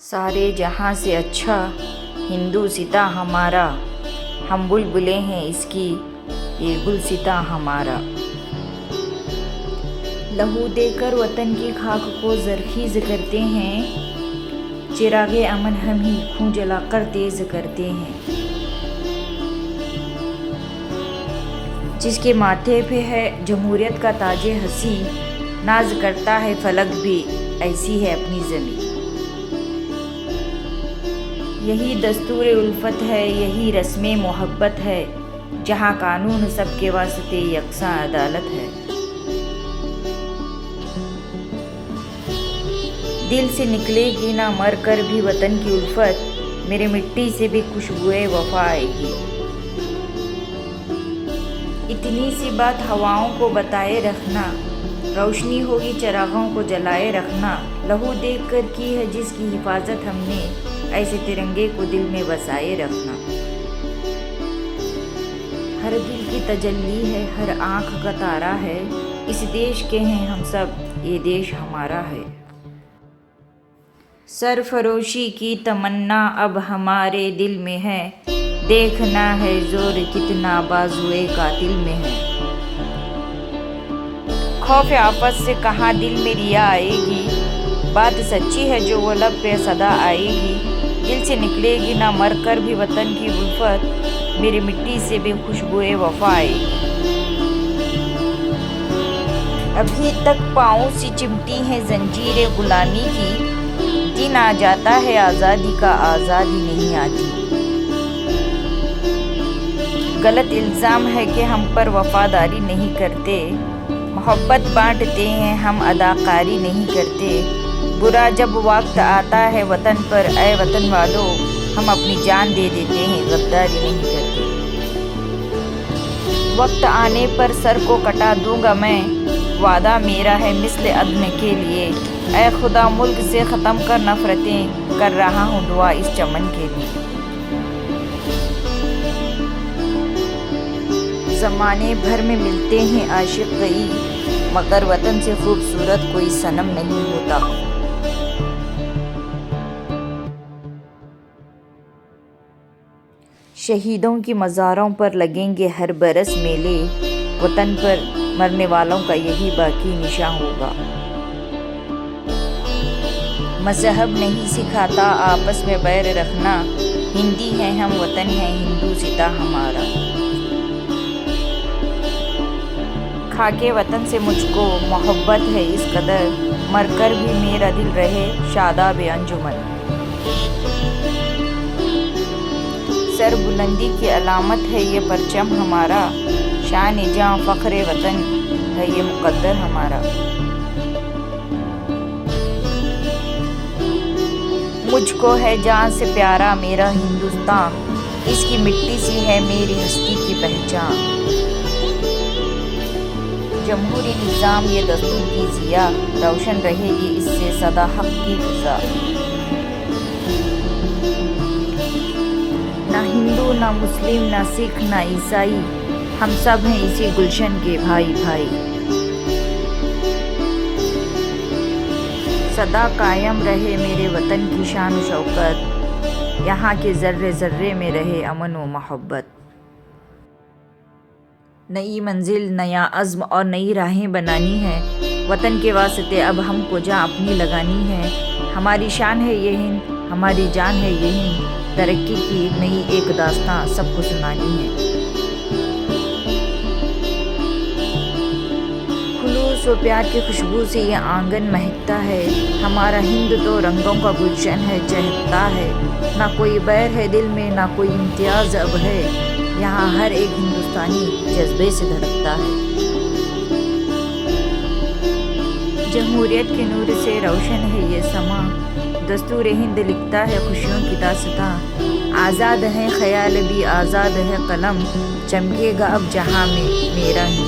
सारे जहाँ से अच्छा हिंदुस्तां हमारा, हम बुलबुलें हैं इसकी, ये गुलसिता हमारा। लहू देकर वतन की खाक को जरखीज करते हैं, चिरागे अमन हम ही खून जलाकर तेज करते हैं। जिसके माथे पे है जमहूरियत का ताजे हंसी, नाज करता है फलक भी ऐसी है अपनी ज़मीं। यही दस्तूर उल्फत है, यही रस्म मोहब्बत है, जहाँ कानून सबके वास्ते यकसा अदालत है। दिल से निकलेगी ना मर कर भी वतन की उल्फत, मेरे मिट्टी से भी खुशबुए वफा आएगी। इतनी सी बात हवाओं को बताए रखना, रोशनी होगी चिरागों को जलाए रखना। लहू देख कर की है जिसकी हिफाजत हमने, ऐसे तिरंगे को दिल में बसाए रखना। हर दिल की तजल्ली है, हर आँख का तारा है, इस देश के हैं हम सब, ये देश हमारा है। सरफरोशी की तमन्ना अब हमारे दिल में है, देखना है जोर कितना बाजुए कातिल में है। खौफ आफत से कहाँ दिल में रिया आएगी, बात सच्ची है जो वो लब पे सदा आएगी। दिल से निकलेगी ना मर कर भी वतन की उल्फत, मेरी मिट्टी से भी खुशबुए वफा आएगी। अभी तक पाँव सी चिमटी है जंजीरें गुलामी की, दिन आ जाता है आज़ादी का, आज़ादी नहीं आती। गलत इल्ज़ाम है कि हम पर वफादारी नहीं करते, मोहब्बत बांटते हैं हम अदाकारी नहीं करते। बुरा जब वक्त आता है वतन पर, ऐ वतन वालों हम अपनी जान दे देते हैं, गद्दारी नहीं करते। वक्त आने पर सर को कटा दूंगा मैं, वादा मेरा है मिस्ल अदन के लिए। ऐ खुदा मुल्क से ख़त्म कर नफ़रतें, कर रहा हूँ दुआ इस चमन के लिए। ज़माने भर में मिलते हैं आशिक कई, मगर वतन से खूबसूरत कोई सनम नहीं होता। शहीदों की मज़ारों पर लगेंगे हर बरस मेले, वतन पर मरने वालों का यही बाकी निशां होगा। मज़हब नहीं सिखाता आपस में बैर रखना, हिंदी हैं हम वतन है हिंदुस्तां हमारा। खाके वतन से मुझको मोहब्बत है इस कदर, मरकर भी मेरा दिल रहे शादाब अंजुमन। सर बुलंदी की अलामत है ये परचम हमारा, शान जाँ फ़ख्र वतन है ये मुक़द्दर हमारा। मुझको है जान से प्यारा मेरा हिंदुस्तान, इसकी मिट्टी सी है मेरी हस्ती की पहचान। जमहूरी निज़ाम ये दस्तूर की ज़िया, रोशन रहेगी इससे सदा हक़ की फ़िज़ा। ना हिंदू ना मुस्लिम ना सिख ना ईसाई, हम सब हैं इसी गुलशन के भाई भाई। सदा कायम रहे मेरे वतन की शान शौकत, यहाँ के ज़र्रे ज़र्रे में रहे अमन व मोहब्बत। नई मंजिल नया अज़्म और नई राहें बनानी है, वतन के वास्ते अब हमको जान अपनी लगानी है। हमारी शान है ये हिंद, हमारी जान है ये हिंद, तरक्की की नई एक दास्तां सबको सुनानी है। खुलूस व प्यार की खुशबू से ये आंगन महकता है, हमारा हिंद तो रंगों का गुलशन है चहकता है। ना कोई बैर है दिल में ना कोई इम्तियाज़ अब है, यहाँ हर एक हिंदुस्तानी जज्बे से धड़कता है। जमहूरियत के नूर से रोशन है ये समा, दस्तूर हिंद लिखता है खुशियों की दास्तां। आज़ाद है ख़याल भी आज़ाद है कलम, चमकेगा अब जहाँ में मेरा हिंद।